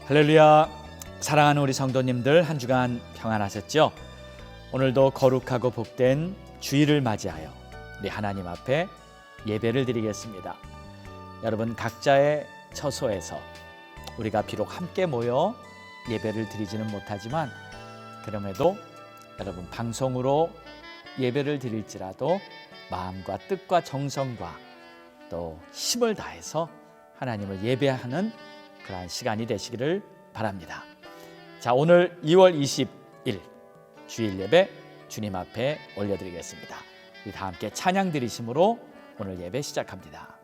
할렐루야. 사랑하는 우리 성도님들, 한 주간 평안하셨죠? 오늘도 거룩하고 복된 주일을 맞이하여 우리 하나님 앞에 예배를 드리겠습니다. 여러분 각자의 처소에서 우리가 비록 함께 모여 예배를 드리지는 못하지만 그럼에도 여러분 방송으로 예배를 드릴지라도 마음과 뜻과 정성과 또 힘을 다해서 하나님을 예배하는 그러한 시간이 되시기를 바랍니다. 자, 오늘 2월 20일 주일 예배 주님 앞에 올려드리겠습니다. 우리 다 함께 찬양 드리심으로 오늘 예배 시작합니다.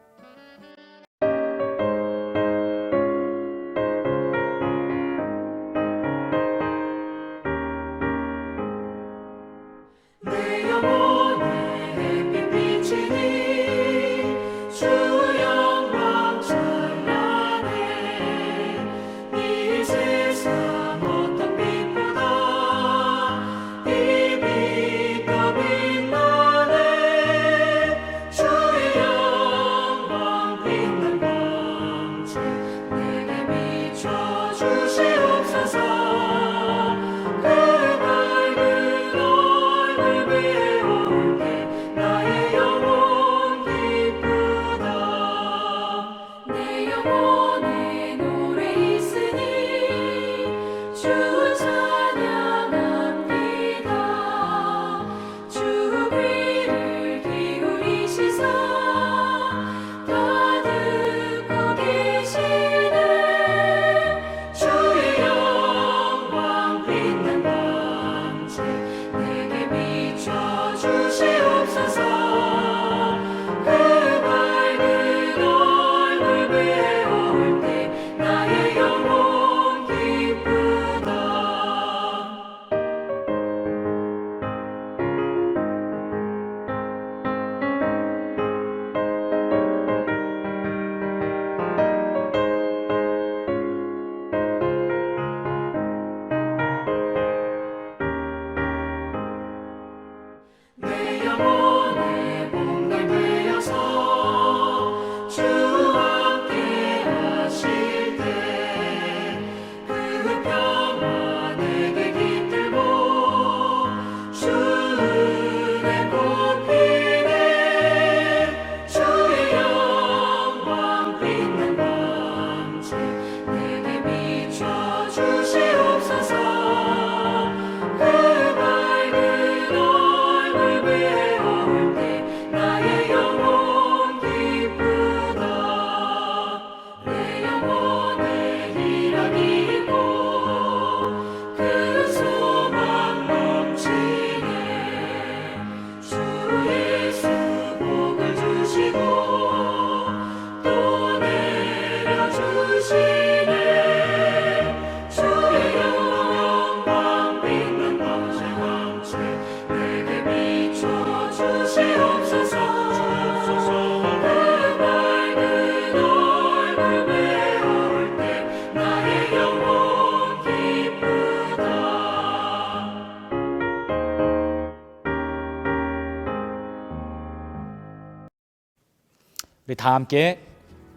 우리 다 함께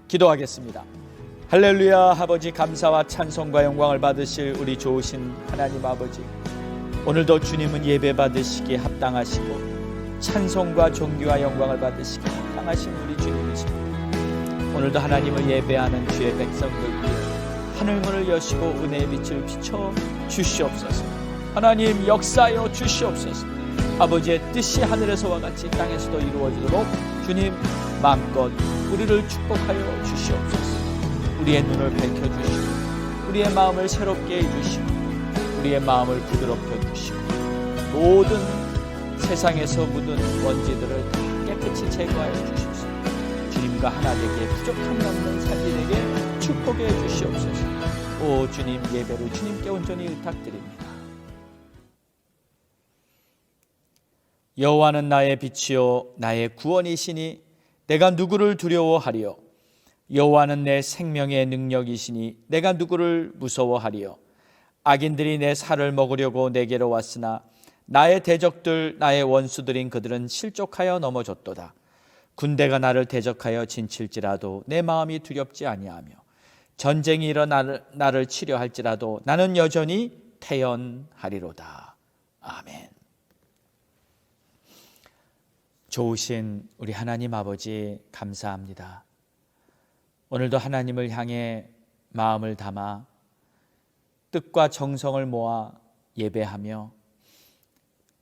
기도하겠습니다. 할렐루야. 아버지, 감사와 찬송과 영광을 받으실 우리 좋으신 하나님 아버지, 오늘도 주님은 예배 받으시기에 합당하시고 찬송과 존귀와 영광을 받으시기에 합당하신 우리 주님이십니다. 오늘도 하나님을 예배하는 주의 백성들 위해 하늘문을 여시고 은혜의 빛을 비춰 주시옵소서. 하나님 역사하여 주시옵소서. 아버지의 뜻이 하늘에서와 같이 땅에서도 이루어지도록 주님 마음껏 우리를 축복하여 주시옵소서. 우리의 눈을 밝혀주시고 우리의 마음을 새롭게 해주시고 우리의 마음을 부드럽게 해주시고 모든 세상에서 묻은 먼지들을 다 깨끗이 제거하여 주십시오. 주님과 하나 되기에 부족함이 없는 삶이 되게 축복해 주시옵소서. 오 주님, 예배를 주님께 온전히 의탁드립니다. 여호와는 나의 빛이요 나의 구원이시니 내가 누구를 두려워하리요. 여호와는 내 생명의 능력이시니 내가 누구를 무서워하리요. 악인들이 내 살을 먹으려고 내게로 왔으나 나의 대적들 나의 원수들인 그들은 실족하여 넘어졌도다. 군대가 나를 대적하여 진칠지라도 내 마음이 두렵지 아니하며 전쟁이 일어나 나를 치료할지라도 나는 여전히 태연하리로다. 아멘. 좋으신 우리 하나님 아버지 감사합니다. 오늘도 하나님을 향해 마음을 담아 뜻과 정성을 모아 예배하며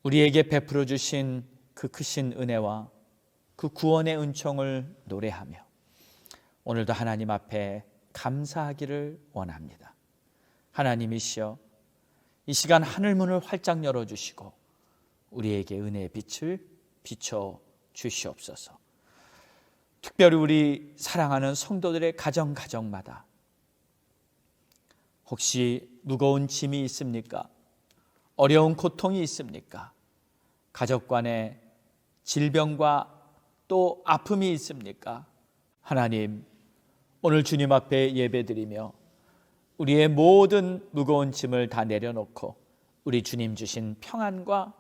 우리에게 베풀어 주신 그 크신 은혜와 그 구원의 은총을 노래하며 오늘도 하나님 앞에 감사하기를 원합니다. 하나님이시여, 이 시간 하늘문을 활짝 열어주시고 우리에게 은혜의 빛을 비춰 주시옵소서. 특별히 우리 사랑하는 성도들의 가정마다 혹시 무거운 짐이 있습니까? 어려운 고통이 있습니까? 가족 간의 질병과 또 아픔이 있습니까? 하나님, 오늘 주님 앞에 예배드리며 우리의 모든 무거운 짐을 다 내려놓고 우리 주님 주신 평안과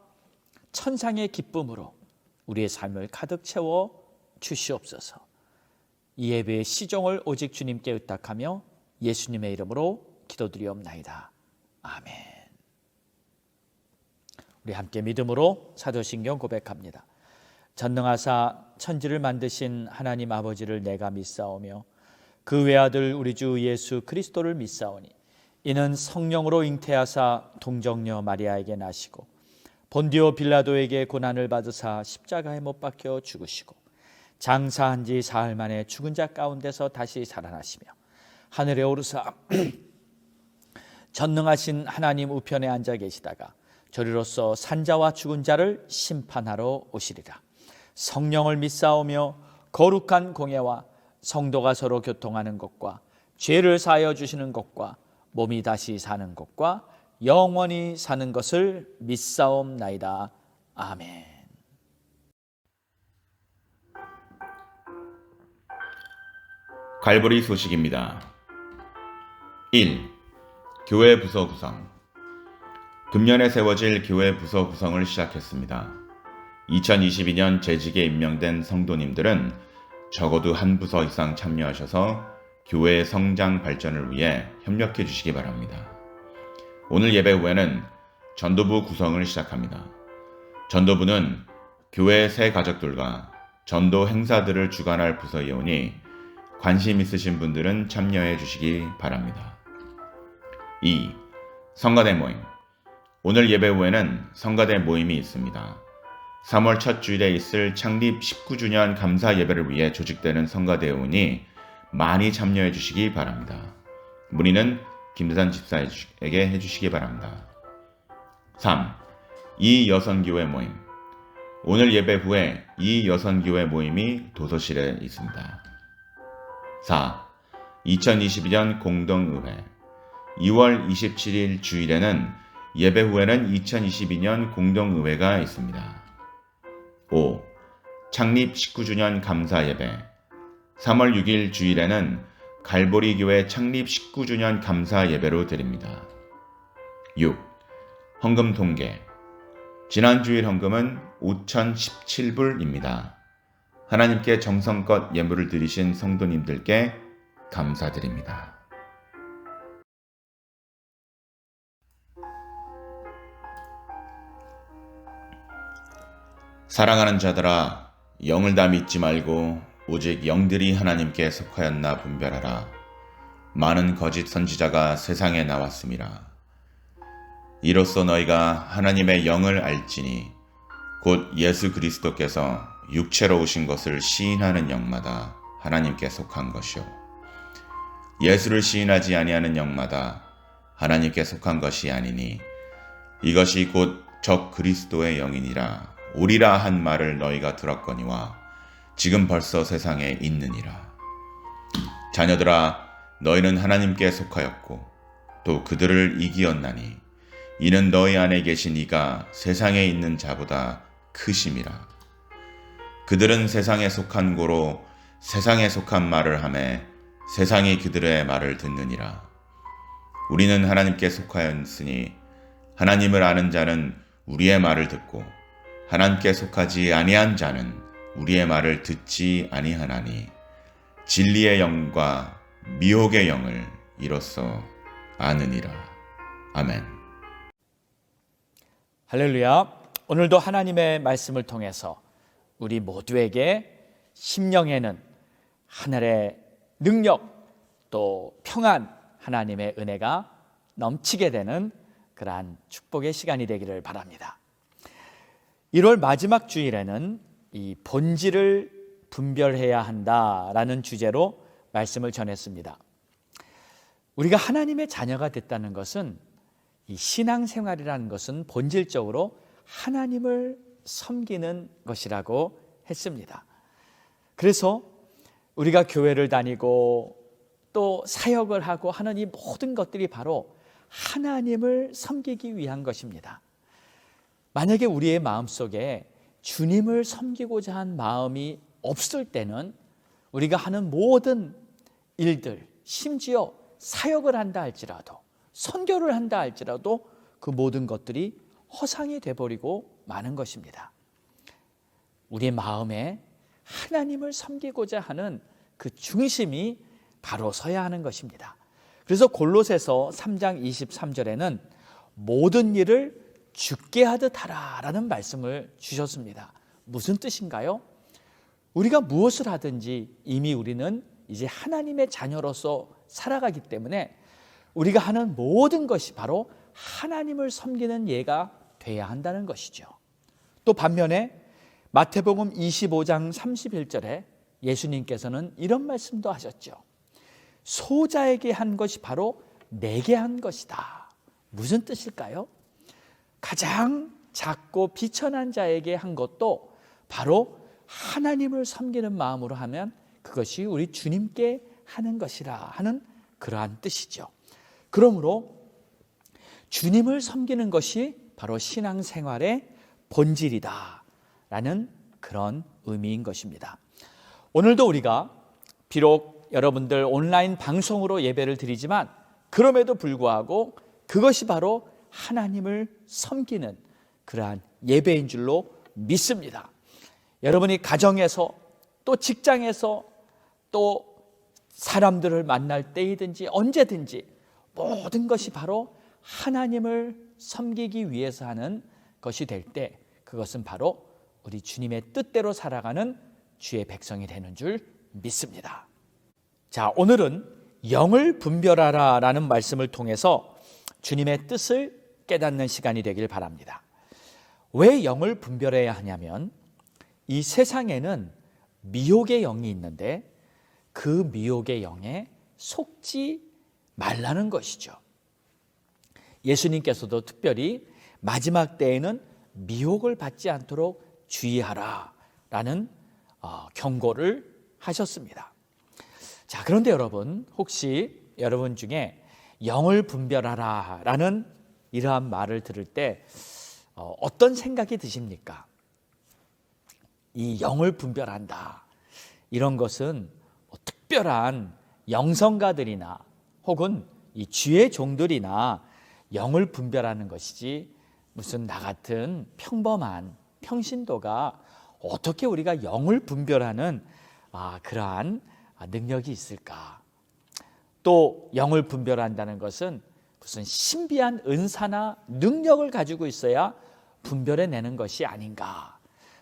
천상의 기쁨으로 우리의 삶을 가득 채워 주시옵소서. 이 예배의 시종을 오직 주님께 의탁하며 예수님의 이름으로 기도드리옵나이다. 아멘. 우리 함께 믿음으로 사도신경 고백합니다. 전능하사 천지를 만드신 하나님 아버지를 내가 믿사오며 그 외아들 우리 주 예수 그리스도를 믿사오니 이는 성령으로 잉태하사 동정녀 마리아에게 나시고 본디오 빌라도에게 고난을 받으사 십자가에 못 박혀 죽으시고 장사한 지 사흘 만에 죽은 자 가운데서 다시 살아나시며 하늘에 오르사 전능하신 하나님 우편에 앉아 계시다가 저리로서 산자와 죽은 자를 심판하러 오시리라. 성령을 믿사오며 거룩한 공예와 성도가 서로 교통하는 것과 죄를 사하여 주시는 것과 몸이 다시 사는 것과 영원히 사는 것을 믿사옵나이다. 아멘. 갈보리 소식입니다. 1. 교회 부서 구성. 금년에 세워질 교회 부서 구성을 시작했습니다. 2022년 재직에 임명된 성도님들은 적어도 한 부서 이상 참여하셔서 교회의 성장 발전을 위해 협력해 주시기 바랍니다. 오늘 예배 후에는 전도부 구성을 시작합니다. 전도부는 교회 새 가족들과 전도 행사들을 주관할 부서이오니 관심 있으신 분들은 참여해 주시기 바랍니다. 2. 성가대 모임. 오늘 예배 후에는 성가대 모임이 있습니다. 3월 첫 주일에 있을 창립 19주년 감사 예배를 위해 조직되는 성가대회이오니 많이 참여해 주시기 바랍니다. 문의는 김대산 집사에게 해주시기 바랍니다. 3. 이 여선교회 모임. 오늘 예배 후에 이 여선교회 모임이 도서실에 있습니다. 4. 2022년 공동의회. 2월 27일 주일에는 예배 후에는 2022년 공동의회가 있습니다. 5. 창립 19주년 감사 예배. 3월 6일 주일에는 갈보리 교회 창립 19주년 감사 예배로 드립니다. 6. 헌금 통계. 지난 주일 헌금은 5,017불입니다. 하나님께 정성껏 예물을 드리신 성도님들께 감사드립니다. 사랑하는 자들아, 영을 다 믿지 말고 오직 영들이 하나님께 속하였나 분별하라. 많은 거짓 선지자가 세상에 나왔음이라. 이로써 너희가 하나님의 영을 알지니 곧 예수 그리스도께서 육체로 오신 것을 시인하는 영마다 하나님께 속한 것이요 예수를 시인하지 아니하는 영마다 하나님께 속한 것이 아니니 이것이 곧 적 그리스도의 영이니라. 오리라 한 말을 너희가 들었거니와 지금 벌써 세상에 있느니라. 자녀들아, 너희는 하나님께 속하였고 또 그들을 이기었나니 이는 너희 안에 계신 이가 세상에 있는 자보다 크심이라. 그들은 세상에 속한 고로 세상에 속한 말을 하매 세상이 그들의 말을 듣느니라. 우리는 하나님께 속하였으니 하나님을 아는 자는 우리의 말을 듣고 하나님께 속하지 아니한 자는 우리의 말을 듣지 아니하나니 진리의 영과 미혹의 영을 이로써 아느니라. 아멘. 할렐루야. 오늘도 하나님의 말씀을 통해서 우리 모두에게 심령에는 하늘의 능력 또 평안, 하나님의 은혜가 넘치게 되는 그러한 축복의 시간이 되기를 바랍니다. 1월 마지막 주일에는 이 본질을 분별해야 한다라는 주제로 말씀을 전했습니다. 우리가 하나님의 자녀가 됐다는 것은, 이 신앙생활이라는 것은 본질적으로 하나님을 섬기는 것이라고 했습니다. 그래서 우리가 교회를 다니고 또 사역을 하고 하는 이 모든 것들이 바로 하나님을 섬기기 위한 것입니다. 만약에 우리의 마음속에 주님을 섬기고자 한 마음이 없을 때는 우리가 하는 모든 일들, 심지어 사역을 한다 할지라도, 선교를 한다 할지라도 그 모든 것들이 허상이 돼버리고 마는 것입니다. 우리의 마음에 하나님을 섬기고자 하는 그 중심이 바로 서야 하는 것입니다. 그래서 골로새서 3장 23절에는 모든 일을 주께 하듯 하라라는 말씀을 주셨습니다. 무슨 뜻인가요? 우리가 무엇을 하든지 이미 우리는 이제 하나님의 자녀로서 살아가기 때문에 우리가 하는 모든 것이 바로 하나님을 섬기는 예가 돼야 한다는 것이죠. 또 반면에 마태복음 25장 31절에 예수님께서는 이런 말씀도 하셨죠. 소자에게 한 것이 바로 내게 한 것이다. 무슨 뜻일까요? 가장 작고 비천한 자에게 한 것도 바로 하나님을 섬기는 마음으로 하면 그것이 우리 주님께 하는 것이라 하는 그러한 뜻이죠. 그러므로 주님을 섬기는 것이 바로 신앙생활의 본질이다 라는 그런 의미인 것입니다. 오늘도 우리가 비록 여러분들 온라인 방송으로 예배를 드리지만 그럼에도 불구하고 그것이 바로 하나님을 섬기는 그러한 예배인 줄로 믿습니다. 여러분이 가정에서 또 직장에서 또 사람들을 만날 때이든지 언제든지 모든 것이 바로 하나님을 섬기기 위해서 하는 것이 될 때 그것은 바로 우리 주님의 뜻대로 살아가는 주의 백성이 되는 줄 믿습니다. 자, 오늘은 영을 분별하라 라는 말씀을 통해서 주님의 뜻을 깨닫는 시간이 되길 바랍니다. 왜 영을 분별해야 하냐면 이 세상에는 미혹의 영이 있는데 그 미혹의 영에 속지 말라는 것이죠. 예수님께서도 특별히 마지막 때에는 미혹을 받지 않도록 주의하라 라는 경고를 하셨습니다. 자, 그런데 여러분, 혹시 여러분 중에 영을 분별하라 라는 이러한 말을 들을 때 어떤 생각이 드십니까? 이 영을 분별한다, 이런 것은 특별한 영성가들이나 혹은 이 주의 종들이나 영을 분별하는 것이지 무슨 나 같은 평범한 평신도가 어떻게 우리가 영을 분별하는 그러한 능력이 있을까? 또 영을 분별한다는 것은 무슨 신비한 은사나 능력을 가지고 있어야 분별해내는 것이 아닌가,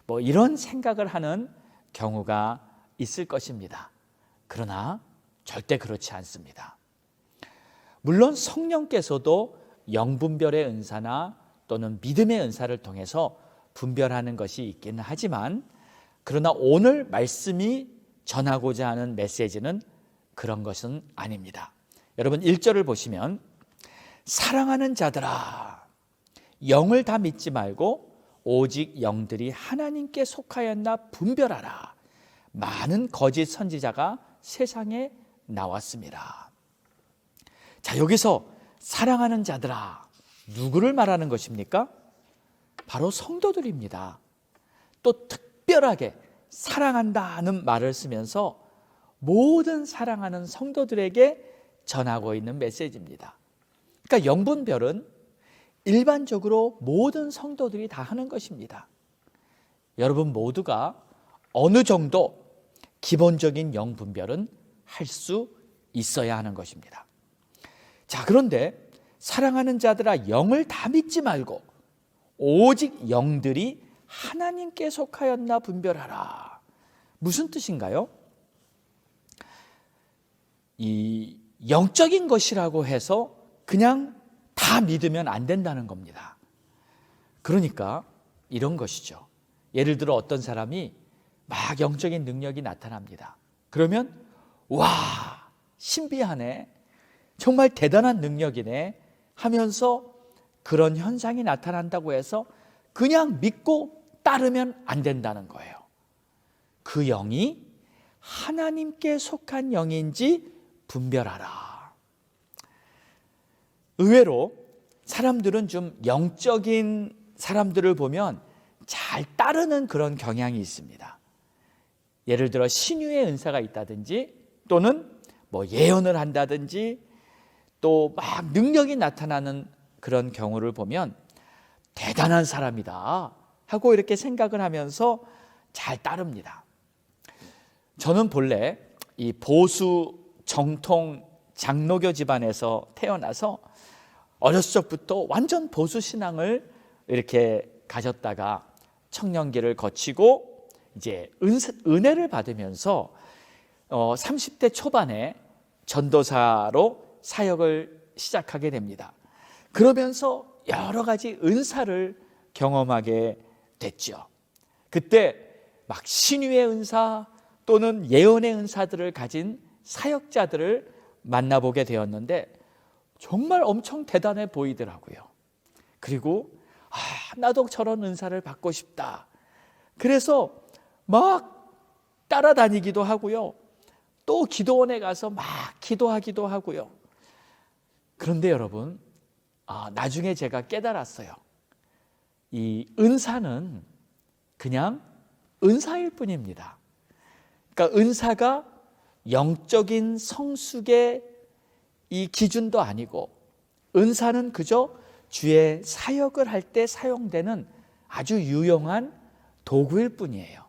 뭐 이런 생각을 하는 경우가 있을 것입니다. 그러나 절대 그렇지 않습니다. 물론 성령께서도 영분별의 은사나 또는 믿음의 은사를 통해서 분별하는 것이 있기는 하지만, 그러나 오늘 말씀이 전하고자 하는 메시지는 그런 것은 아닙니다. 여러분 1절을 보시면 사랑하는 자들아, 영을 다 믿지 말고 오직 영들이 하나님께 속하였나 분별하라. 많은 거짓 선지자가 세상에 나왔습니다. 자, 여기서 사랑하는 자들아, 누구를 말하는 것입니까? 바로 성도들입니다. 또 특별하게 사랑한다는 말을 쓰면서 모든 사랑하는 성도들에게 전하고 있는 메시지입니다. 그러니까 영분별은 일반적으로 모든 성도들이 다 하는 것입니다. 여러분 모두가 어느 정도 기본적인 영분별은 할 수 있어야 하는 것입니다. 자, 그런데 사랑하는 자들아, 영을 다 믿지 말고 오직 영들이 하나님께 속하였나 분별하라. 무슨 뜻인가요? 이 영적인 것이라고 해서 그냥 다 믿으면 안 된다는 겁니다. 그러니까 이런 것이죠. 예를 들어 어떤 사람이 막 영적인 능력이 나타납니다. 그러면 와, 신비하네, 정말 대단한 능력이네 하면서 그런 현상이 나타난다고 해서 그냥 믿고 따르면 안 된다는 거예요. 그 영이 하나님께 속한 영인지 분별하라. 의외로 사람들은 좀 영적인 사람들을 보면 잘 따르는 그런 경향이 있습니다. 예를 들어 신유의 은사가 있다든지 또는 뭐 예언을 한다든지 또 막 능력이 나타나는 그런 경우를 보면 대단한 사람이다 하고 이렇게 생각을 하면서 잘 따릅니다. 저는 본래 이 보수 정통 장로교 집안에서 태어나서 어렸을 적부터 완전 보수 신앙을 이렇게 가졌다가 청년기를 거치고 이제 은혜를 받으면서 30대 초반에 전도사로 사역을 시작하게 됩니다. 그러면서 여러 가지 은사를 경험하게 됐죠. 그때 막 신유의 은사 또는 예언의 은사들을 가진 사역자들을 만나보게 되었는데 정말 엄청 대단해 보이더라고요. 그리고 나도 저런 은사를 받고 싶다. 그래서 막 따라다니기도 하고요. 또 기도원에 가서 막 기도하기도 하고요. 그런데 여러분, 나중에 제가 깨달았어요. 이 은사는 그냥 은사일 뿐입니다. 그러니까 은사가 영적인 성숙의 이 기준도 아니고 은사는 그저 주의 사역을 할 때 사용되는 아주 유용한 도구일 뿐이에요.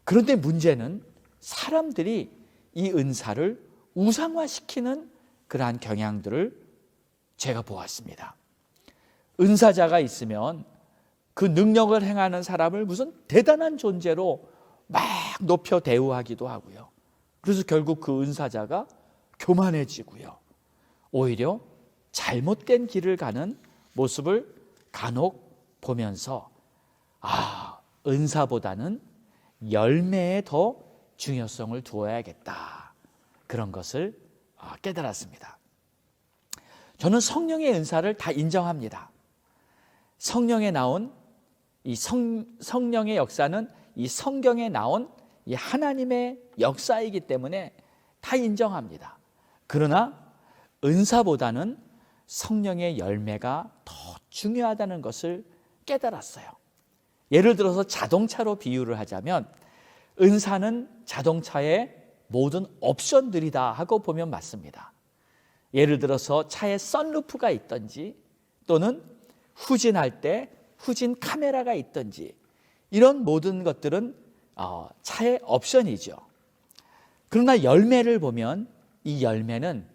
그런데 문제는 사람들이 이 은사를 우상화시키는 그러한 경향들을 제가 보았습니다. 은사자가 있으면 그 능력을 행하는 사람을 무슨 대단한 존재로 막 높여 대우하기도 하고요. 그래서 결국 그 은사자가 교만해지고요. 오히려 잘못된 길을 가는 모습을 간혹 보면서 은사보다는 열매에 더 중요성을 두어야겠다. 그런 것을 깨달았습니다. 저는 성령의 은사를 다 인정합니다. 성령에 나온 이 성령의 역사는 이 성경에 나온 이 하나님의 역사이기 때문에 다 인정합니다. 그러나 은사보다는 성령의 열매가 더 중요하다는 것을 깨달았어요. 예를 들어서 자동차로 비유를 하자면 은사는 자동차의 모든 옵션들이다 하고 보면 맞습니다. 예를 들어서 차에 선루프가 있든지 또는 후진할 때 후진 카메라가 있든지 이런 모든 것들은 차의 옵션이죠. 그러나 열매를 보면 이 열매는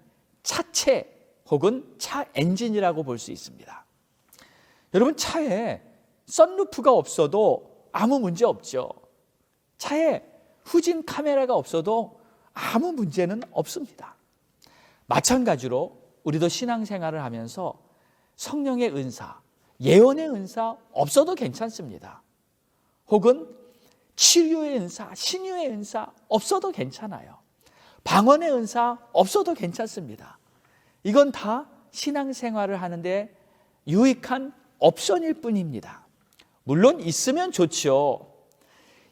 차체 혹은 차 엔진이라고 볼 수 있습니다. 여러분, 차에 선루프가 없어도 아무 문제 없죠. 차에 후진 카메라가 없어도 아무 문제는 없습니다. 마찬가지로 우리도 신앙생활을 하면서 성령의 은사, 예언의 은사 없어도 괜찮습니다. 혹은 치유의 은사, 신유의 은사 없어도 괜찮아요. 방언의 은사 없어도 괜찮습니다. 이건 다 신앙생활을 하는데 유익한 옵션일 뿐입니다. 물론 있으면 좋죠.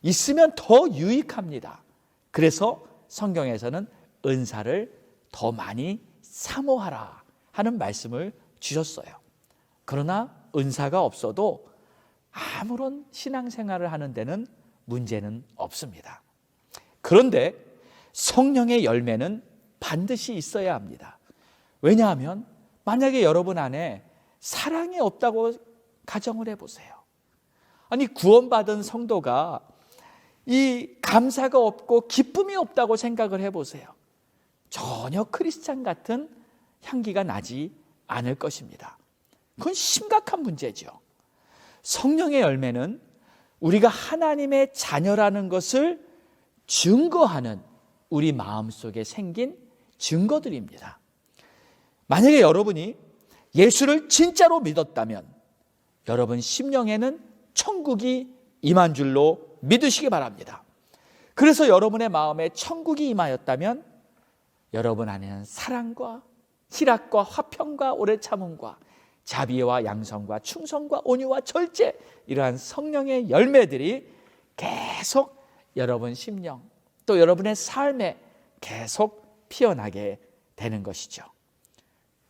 있으면 더 유익합니다. 그래서 성경에서는 은사를 더 많이 사모하라 하는 말씀을 주셨어요. 그러나 은사가 없어도 아무런 신앙생활을 하는 데는 문제는 없습니다. 그런데 성령의 열매는 반드시 있어야 합니다. 왜냐하면 만약에 여러분 안에 사랑이 없다고 가정을 해보세요. 아니, 구원받은 성도가 이 감사가 없고 기쁨이 없다고 생각을 해보세요. 전혀 크리스찬 같은 향기가 나지 않을 것입니다. 그건 심각한 문제죠. 성령의 열매는 우리가 하나님의 자녀라는 것을 증거하는 우리 마음속에 생긴 증거들입니다. 만약에 여러분이 예수를 진짜로 믿었다면 여러분 심령에는 천국이 임한 줄로 믿으시기 바랍니다. 그래서 여러분의 마음에 천국이 임하였다면 여러분 안에는 사랑과 희락과 화평과 오래 참음과 자비와 양성과 충성과 온유와 절제, 이러한 성령의 열매들이 계속 여러분 심령 또 여러분의 삶에 계속 피어나게 되는 것이죠.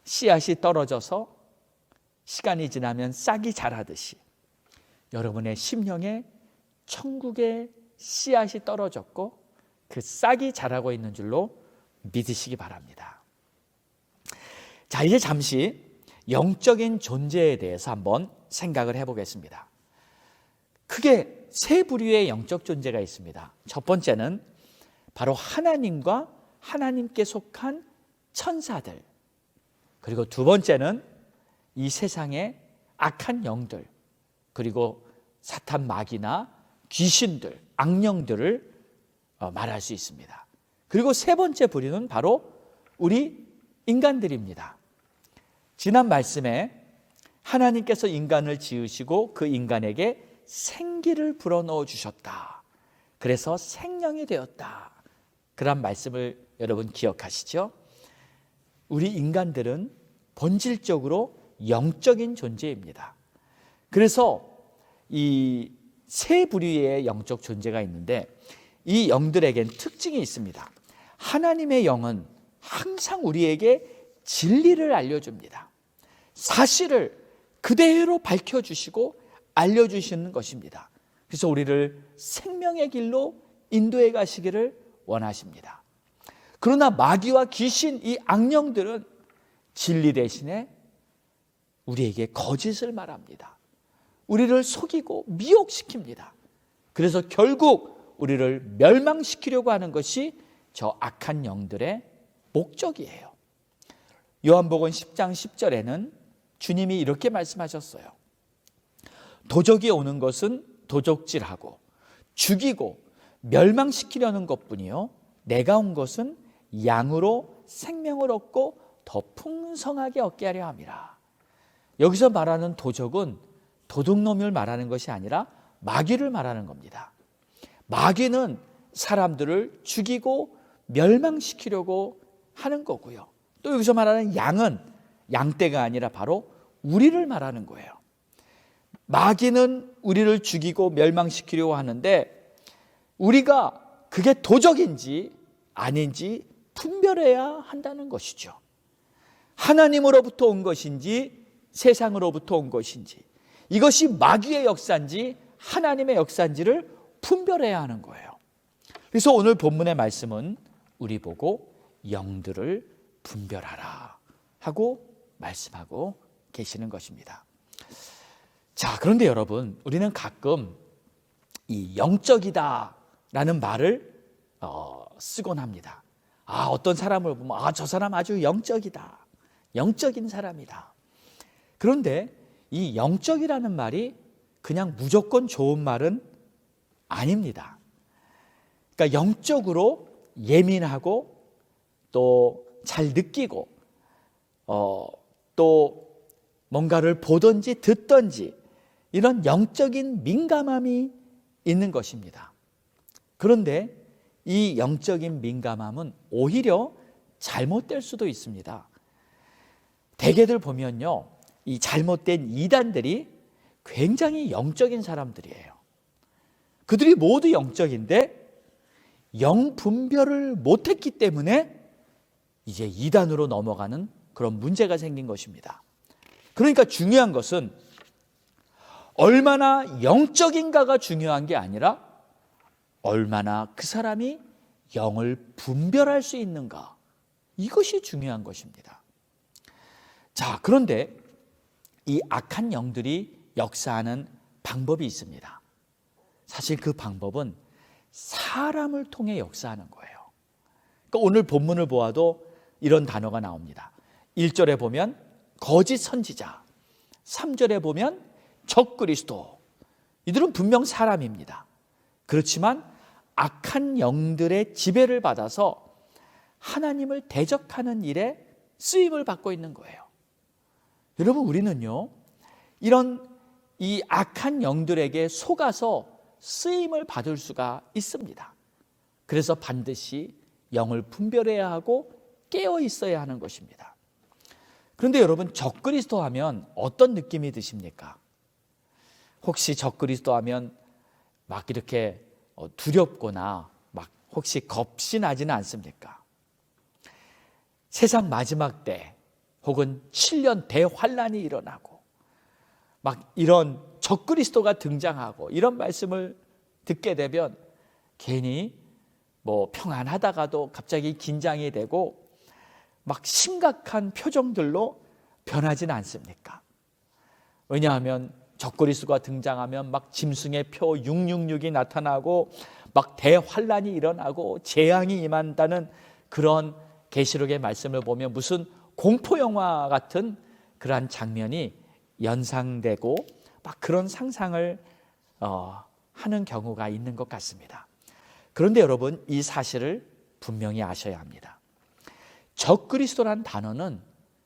씨앗이 떨어져서 시간이 지나면 싹이 자라듯이 여러분의 심령에 천국의 씨앗이 떨어졌고 그 싹이 자라고 있는 줄로 믿으시기 바랍니다. 자, 이제 잠시 영적인 존재에 대해서 한번 생각을 해보겠습니다. 크게 세 부류의 영적 존재가 있습니다. 첫 번째는 바로 하나님과 하나님께 속한 천사들, 그리고 두 번째는 이 세상의 악한 영들, 그리고 사탄 마귀나 귀신들, 악령들을 말할 수 있습니다. 그리고 세 번째 부류는 바로 우리 인간들입니다. 지난 말씀에 하나님께서 인간을 지으시고 그 인간에게 생기를 불어넣어 주셨다. 그래서 생명이 되었다. 그런 말씀을 여러분 기억하시죠? 우리 인간들은 본질적으로 영적인 존재입니다. 그래서 이 세 부류의 영적 존재가 있는데 이 영들에겐 특징이 있습니다. 하나님의 영은 항상 우리에게 진리를 알려줍니다. 사실을 그대로 밝혀주시고 알려주시는 것입니다. 그래서 우리를 생명의 길로 인도해 가시기를 원하십니다. 그러나 마귀와 귀신, 이 악령들은 진리 대신에 우리에게 거짓을 말합니다. 우리를 속이고 미혹시킵니다. 그래서 결국 우리를 멸망시키려고 하는 것이 저 악한 영들의 목적이에요. 요한복음 10장 10절에는 주님이 이렇게 말씀하셨어요. 도적이 오는 것은 도적질하고 죽이고 멸망시키려는 것뿐이요 내가 온 것은 양으로 생명을 얻고 더 풍성하게 얻게 하려 함이라. 여기서 말하는 도적은 도둑놈을 말하는 것이 아니라 마귀를 말하는 겁니다. 마귀는 사람들을 죽이고 멸망시키려고 하는 거고요. 또 여기서 말하는 양은 양떼가 아니라 바로 우리를 말하는 거예요. 마귀는 우리를 죽이고 멸망시키려고 하는데 우리가 그게 도적인지 아닌지 분별해야 한다는 것이죠. 하나님으로부터 온 것인지 세상으로부터 온 것인지, 이것이 마귀의 역사인지 하나님의 역사인지를 분별해야 하는 거예요. 그래서 오늘 본문의 말씀은 우리 보고 영들을 분별하라 하고 말씀하고 계시는 것입니다. 자, 그런데 여러분, 우리는 가끔 이 영적이다 라는 말을 쓰곤 합니다. 어떤 사람을 보면 저 사람 아주 영적이다, 영적인 사람이다. 그런데 이 영적이라는 말이 그냥 무조건 좋은 말은 아닙니다. 그러니까 영적으로 예민하고 또 잘 느끼고 또 뭔가를 보든지 듣든지 이런 영적인 민감함이 있는 것입니다. 그런데 이 영적인 민감함은 오히려 잘못될 수도 있습니다. 대개들 보면요, 이 잘못된 이단들이 굉장히 영적인 사람들이에요. 그들이 모두 영적인데 영 분별을 못했기 때문에 이제 이단으로 넘어가는 그런 문제가 생긴 것입니다. 그러니까 중요한 것은 얼마나 영적인가가 중요한 게 아니라 얼마나 그 사람이 영을 분별할 수 있는가, 이것이 중요한 것입니다. 자, 그런데 이 악한 영들이 역사하는 방법이 있습니다. 사실 그 방법은 사람을 통해 역사하는 거예요. 그러니까 오늘 본문을 보아도 이런 단어가 나옵니다. 1절에 보면 거짓 선지자, 3절에 보면 적그리스도. 이들은 분명 사람입니다. 그렇지만 악한 영들의 지배를 받아서 하나님을 대적하는 일에 쓰임을 받고 있는 거예요. 여러분, 우리는요, 이런 이 악한 영들에게 속아서 쓰임을 받을 수가 있습니다. 그래서 반드시 영을 분별해야 하고 깨어 있어야 하는 것입니다. 그런데 여러분, 적그리스도 하면 어떤 느낌이 드십니까? 혹시 적그리스도 하면 막 이렇게 두렵거나 막 혹시 겁이 나지는 않습니까? 세상 마지막 때 혹은 7년 대환란이 일어나고 막 이런 적그리스도가 등장하고 이런 말씀을 듣게 되면 괜히 뭐 평안하다가도 갑자기 긴장이 되고 막 심각한 표정들로 변하지는 않습니까? 왜냐하면 적그리스도가 등장하면 막 짐승의 표 666이 나타나고 막 대환란이 일어나고 재앙이 임한다는 그런 계시록의 말씀을 보면 무슨 공포영화 같은 그러한 장면이 연상되고 막 그런 상상을 하는 경우가 있는 것 같습니다. 그런데 여러분, 이 사실을 분명히 아셔야 합니다. 적그리스도란 단어는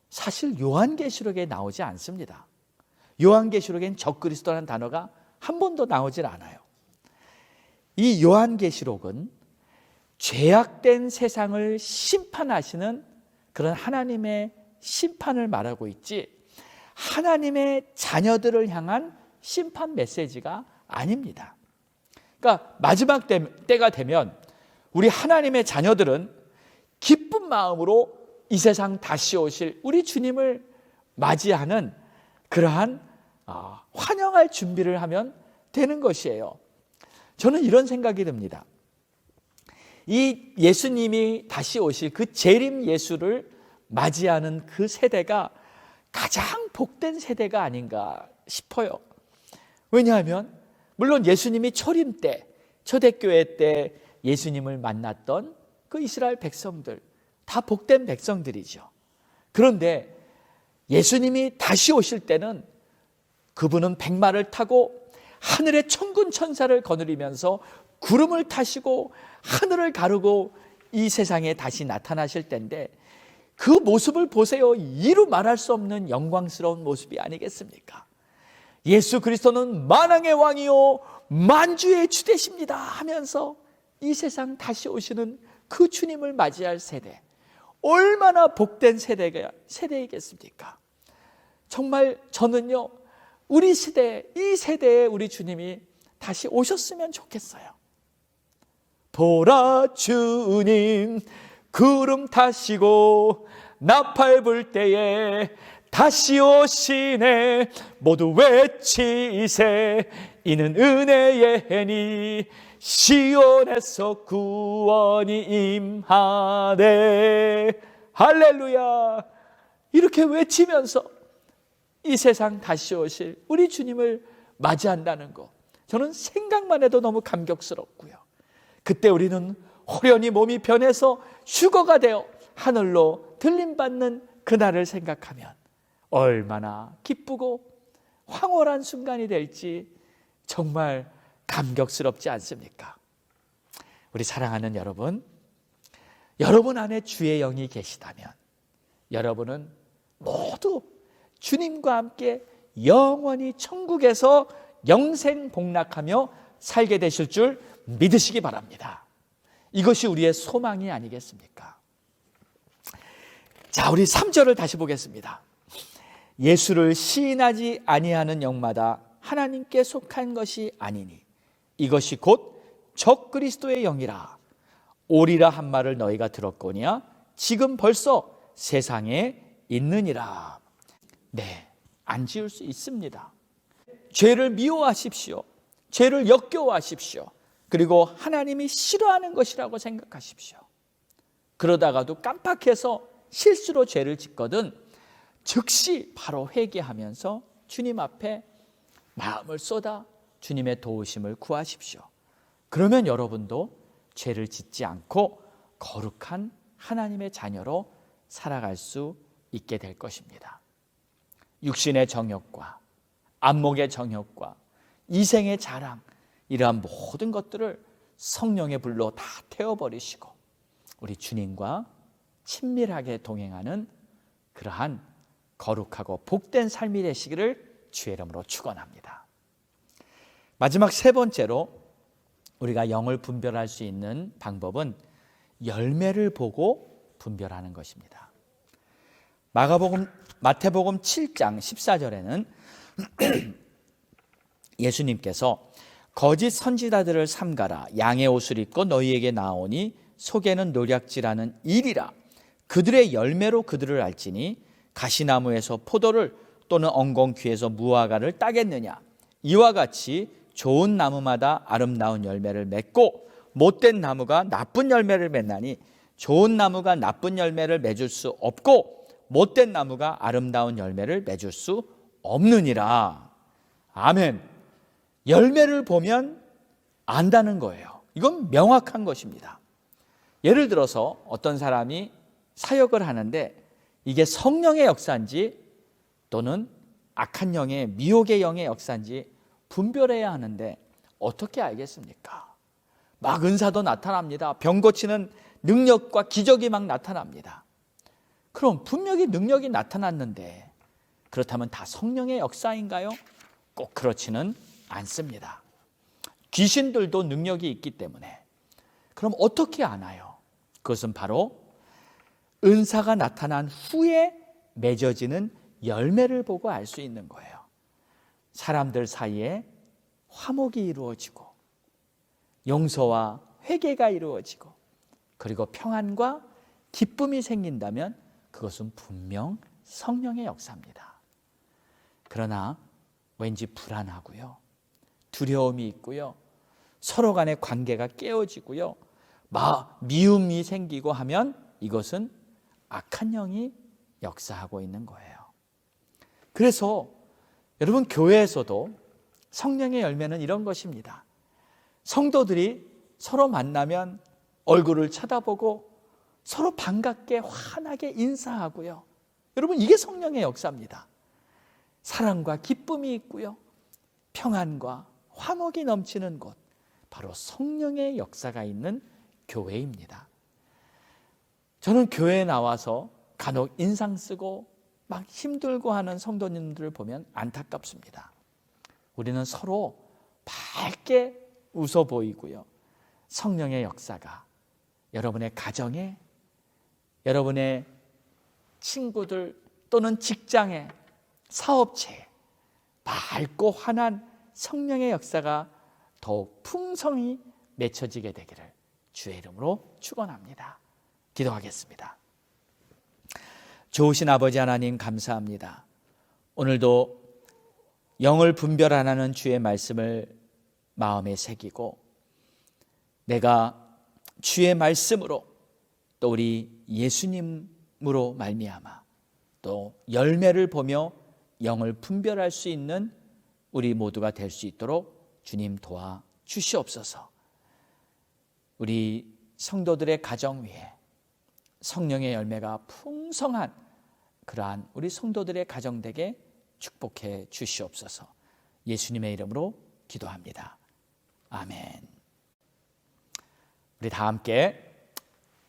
사실 요한계시록에 나오지 않습니다. 요한계시록엔 적그리스도란 단어가 한 번도 나오질 않아요. 이 요한계시록은 죄악된 세상을 심판하시는 그런 하나님의 심판을 말하고 있지 하나님의 자녀들을 향한 심판 메시지가 아닙니다. 그러니까 마지막 때가 되면 우리 하나님의 자녀들은 기쁜 마음으로 이 세상 다시 오실 우리 주님을 맞이하는 그러한 환영할 준비를 하면 되는 것이에요. 저는 이런 생각이 듭니다. 이 예수님이 다시 오실 그 재림 예수를 맞이하는 그 세대가 가장 복된 세대가 아닌가 싶어요. 왜냐하면 물론 예수님이 초림 때, 초대교회 때 예수님을 만났던 그 이스라엘 백성들 다 복된 백성들이죠. 그런데 예수님이 다시 오실 때는 그분은 백마를 타고 하늘의 천군 천사를 거느리면서 구름을 타시고 하늘을 가르고 이 세상에 다시 나타나실 때인데 그 모습을 보세요. 이루 말할 수 없는 영광스러운 모습이 아니겠습니까? 예수 그리스도는 만왕의 왕이요 만주의 주 되십니다 하면서 이 세상 다시 오시는 그 주님을 맞이할 세대, 얼마나 복된 세대이겠습니까? 정말 저는요, 우리 시대, 이 세대에 우리 주님이 다시 오셨으면 좋겠어요. 보라 주님 구름 타시고 나팔 불 때에 다시 오시네 모두 외치세 이는 은혜의 해니 시온에서 구원이 임하네. 할렐루야. 이렇게 외치면서 이 세상 다시 오실 우리 주님을 맞이한다는 것, 저는 생각만 해도 너무 감격스럽고요. 그때 우리는 호련히 몸이 변해서 휴거가 되어 하늘로 들림받는 그날을 생각하면 얼마나 기쁘고 황홀한 순간이 될지 정말 감격스럽지 않습니까? 우리 사랑하는 여러분, 여러분 안에 주의 영이 계시다면 여러분은 모두 주님과 함께 영원히 천국에서 영생복락하며 살게 되실 줄 믿으시기 바랍니다. 이것이 우리의 소망이 아니겠습니까? 자, 우리 3절을 다시 보겠습니다. 예수를 시인하지 아니하는 영마다 하나님께 속한 것이 아니니 이것이 곧 적그리스도의 영이라. 오리라 한 말을 너희가 들었거니와 지금 벌써 세상에 있느니라. 네, 안 지을 수 있습니다. 죄를 미워하십시오. 죄를 역겨워하십시오. 그리고 하나님이 싫어하는 것이라고 생각하십시오. 그러다가도 깜빡해서 실수로 죄를 짓거든 즉시 바로 회개하면서 주님 앞에 마음을 쏟아 주님의 도우심을 구하십시오. 그러면 여러분도 죄를 짓지 않고 거룩한 하나님의 자녀로 살아갈 수 있게 될 것입니다. 육신의 정욕과 안목의 정욕과 이생의 자랑, 이러한 모든 것들을 성령의 불로 다 태워버리시고 우리 주님과 친밀하게 동행하는 그러한 거룩하고 복된 삶이 되시기를 주의 이름으로 축원합니다. 마지막 세 번째로 우리가 영을 분별할 수 있는 방법은 열매를 보고 분별하는 것입니다. 마태복음 7장 14절에는 예수님께서 거짓 선지자들을 삼가라. 양의 옷을 입고 너희에게 나오니 속에는 노략질하는 일이라. 그들의 열매로 그들을 알지니 가시나무에서 포도를 또는 엉겅퀴에서 무화과를 따겠느냐. 이와 같이 좋은 나무마다 아름다운 열매를 맺고 못된 나무가 나쁜 열매를 맺나니 좋은 나무가 나쁜 열매를 맺을 수 없고 못된 나무가 아름다운 열매를 맺을 수 없느니라. 아멘. 열매를 보면 안다는 거예요. 이건 명확한 것입니다. 예를 들어서 어떤 사람이 사역을 하는데 이게 성령의 역사인지 또는 악한 영의 미혹의 영의 역사인지 분별해야 하는데 어떻게 알겠습니까? 막 은사도 나타납니다. 병 고치는 능력과 기적이 막 나타납니다. 그럼 분명히 능력이 나타났는데 그렇다면 다 성령의 역사인가요? 꼭 그렇지는 않습니다. 귀신들도 능력이 있기 때문에. 그럼 어떻게 아나요? 그것은 바로 은사가 나타난 후에 맺어지는 열매를 보고 알 수 있는 거예요. 사람들 사이에 화목이 이루어지고 용서와 회개가 이루어지고 그리고 평안과 기쁨이 생긴다면 그것은 분명 성령의 역사입니다. 그러나 왠지 불안하고요, 두려움이 있고요, 서로 간의 관계가 깨어지고요, 미움이 생기고 하면 이것은 악한 영이 역사하고 있는 거예요. 그래서 여러분, 교회에서도 성령의 열매는 이런 것입니다. 성도들이 서로 만나면 얼굴을 쳐다보고 서로 반갑게 환하게 인사하고요. 여러분, 이게 성령의 역사입니다. 사랑과 기쁨이 있고요, 평안과 화목이 넘치는 곳, 바로 성령의 역사가 있는 교회입니다. 저는 교회에 나와서 간혹 인상 쓰고 막 힘들고 하는 성도님들을 보면 안타깝습니다. 우리는 서로 밝게 웃어 보이고요, 성령의 역사가 여러분의 가정에, 여러분의 친구들 또는 직장에, 사업체에 밝고 환한 성령의 역사가 더욱 풍성히 맺혀지게 되기를 주의 이름으로 축원합니다. 기도하겠습니다. 좋으신 아버지 하나님, 감사합니다. 오늘도 영을 분별하라는 주의 말씀을 마음에 새기고 내가 주의 말씀으로 또 우리 예수님으로 말미암아 또 열매를 보며 영을 분별할 수 있는 우리 모두가 될 수 있도록 주님 도와 주시옵소서. 우리 성도들의 가정 위에 성령의 열매가 풍성한 그러한 우리 성도들의 가정 되게 축복해 주시옵소서. 예수님의 이름으로 기도합니다. 아멘. 우리 다 함께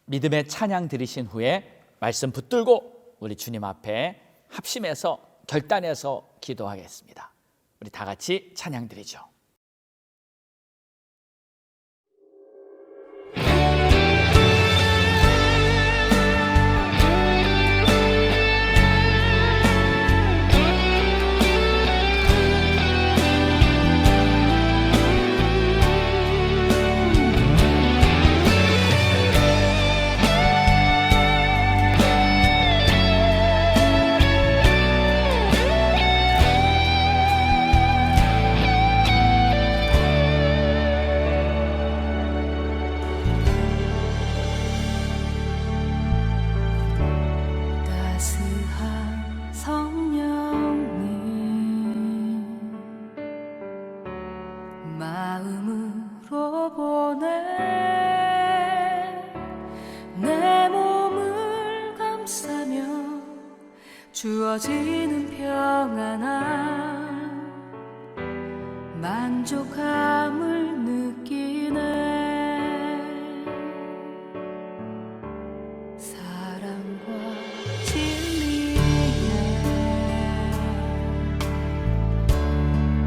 믿음의 찬양 드리신 후에 말씀 붙들고 우리 주님 앞에 합심해서 결단해서 기도하겠습니다. 우리 다 같이 찬양 드리죠. 주어지는 평안함 만족함을 느끼네. 사랑과 진리에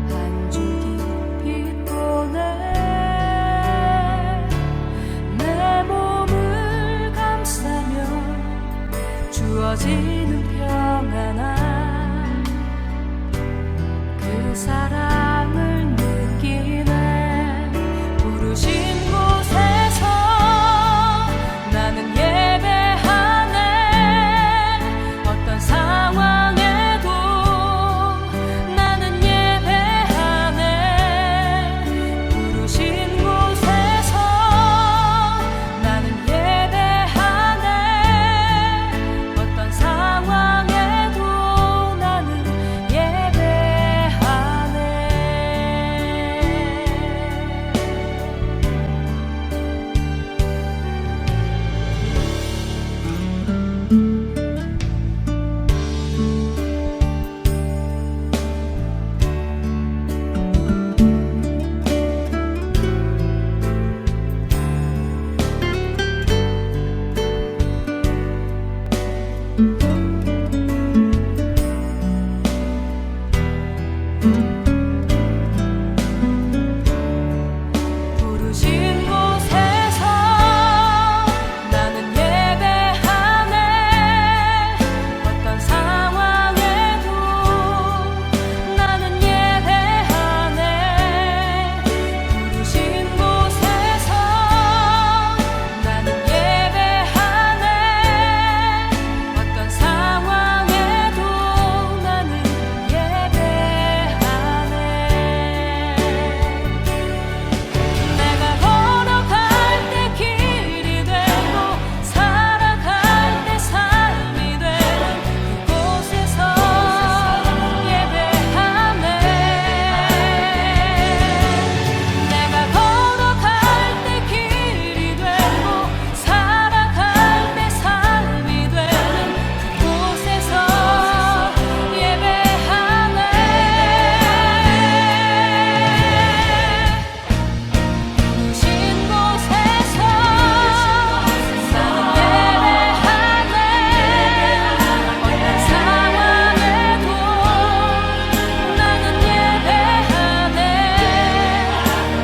한 줄기 빛보네. 내 몸을 감싸며 주어지는 평안함 그 사랑을 느끼네. 부르신 곳에서 나는 예배하네. 어떤 상황에도 나는 예배하네. 부르신 곳에서 나는 예배하네. 어떤 상황에도 나는 예배하네. 부르신 곳에서 나는 예배하네. 어떤 상황에도 나는 예배하네. 부르신 곳에서 나는 예배하네. 어떤 상황에도 나는 예배하네. 내가 걸어갈 때 길이 되고 살아갈 때 삶이 되는 그곳에서 예배하네. 내가 걸어갈 때 길이 되고 살아갈 때 삶이 되는 그곳에서 예배하네. 부르신 곳에서 나는 예배하네. 어떤 상황에도 나는 예배하네.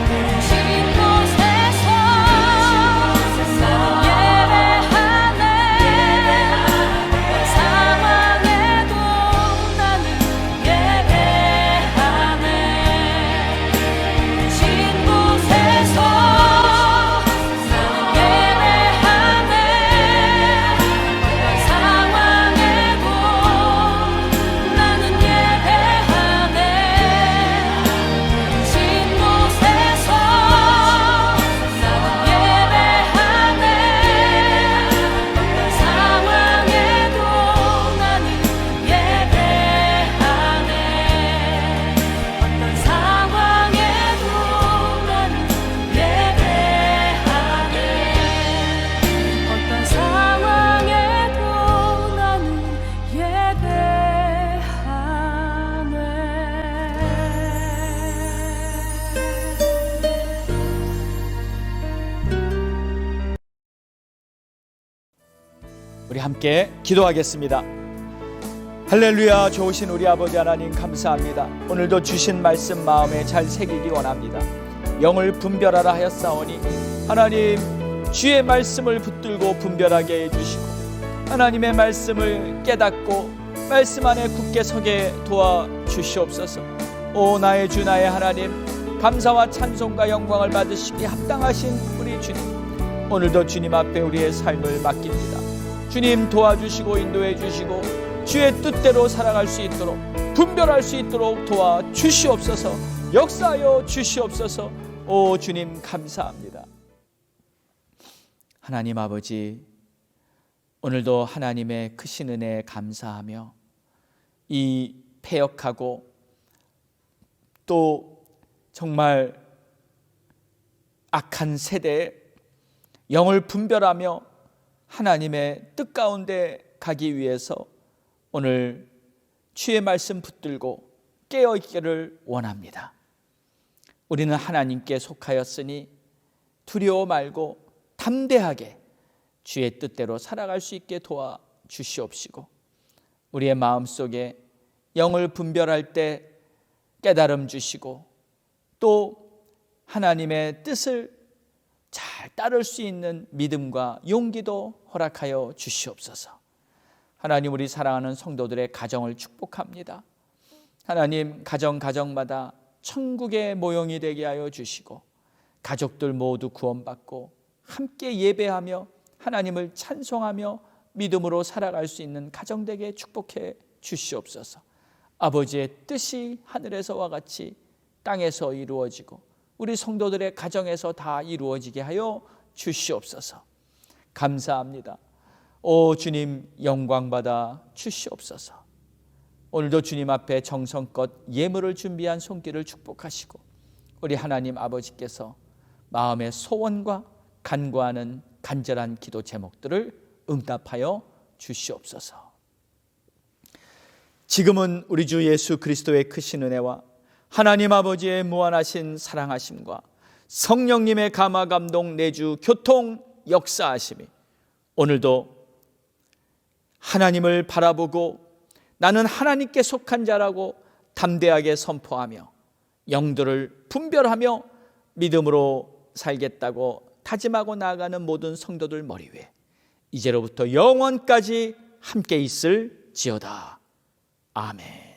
부르신 곳에서 나는 예배하네. 어떤 상황에도 나는 예배하네. 부르신 곳에서 나는 예배하네. 어떤 상황에도 나는 예배하네. 부르신 곳에서 나는 예배하네. 어떤 상황에도 나는 예배하네. 어떤 상황에도 나는 예배하네. 어떤 상황에도 나는 예배하네. 우리 함께 기도하겠습니다. 할렐루야. 좋으신 우리 아버지 하나님 감사합니다. 오늘도 주신 말씀 마음에 잘 새기기 원합니다. 영을 분별하라 하였사오니 하나님 주의 말씀을 붙들고 분별하게 해주시고 하나님의 말씀을 깨닫고 말씀 안에 굳게 서게 도와주시옵소서. 오 나의 주 나의 하나님, 감사와 찬송과 영광을 받으시기 합당하신 우리 주님, 오늘도 주님 앞에 우리의 삶을 맡깁니다. 주님 도와주시고 인도해 주시고 주의 뜻대로 살아갈 수 있도록, 분별할 수 있도록 도와주시옵소서. 역사하여 주시옵소서. 오 주님 감사합니다. 하나님 아버지, 오늘도 하나님의 크신 은혜에 감사하며 이 패역하고 또 정말 악한 세대에 영을 분별하며 하나님의 뜻 가운데 가기 위해서 오늘 주의 말씀 붙들고 깨어 있기를 원합니다. 우리는 하나님께 속하였으니 두려워 말고 담대하게 주의 뜻대로 살아갈 수 있게 도와주시옵시고, 우리의 마음속에 영을 분별할 때 깨달음 주시고, 또 하나님의 뜻을 잘 따를 수 있는 믿음과 용기도 허락하여 주시옵소서. 하나님, 우리 사랑하는 성도들의 가정을 축복합니다. 하나님, 가정마다 천국의 모형이 되게 하여 주시고, 가족들 모두 구원받고 함께 예배하며 하나님을 찬송하며 믿음으로 살아갈 수 있는 가정 되게 축복해 주시옵소서. 아버지의 뜻이 하늘에서와 같이 땅에서 이루어지고 우리 성도들의 가정에서 다 이루어지게 하여 주시옵소서. 감사합니다. 오 주님, 영광받아 주시옵소서. 오늘도 주님 앞에 정성껏 예물을 준비한 손길을 축복하시고, 우리 하나님 아버지께서 마음의 소원과 간구하는 간절한 기도 제목들을 응답하여 주시옵소서. 지금은 우리 주 예수 그리스도의 크신 은혜와 하나님 아버지의 무한하신 사랑하심과 성령님의 감화 감동 내주 교통 역사하심이 오늘도 하나님을 바라보고 나는 하나님께 속한 자라고 담대하게 선포하며 영들을 분별하며 믿음으로 살겠다고 다짐하고 나아가는 모든 성도들 머리 위에 이제로부터 영원까지 함께 있을지어다. 아멘.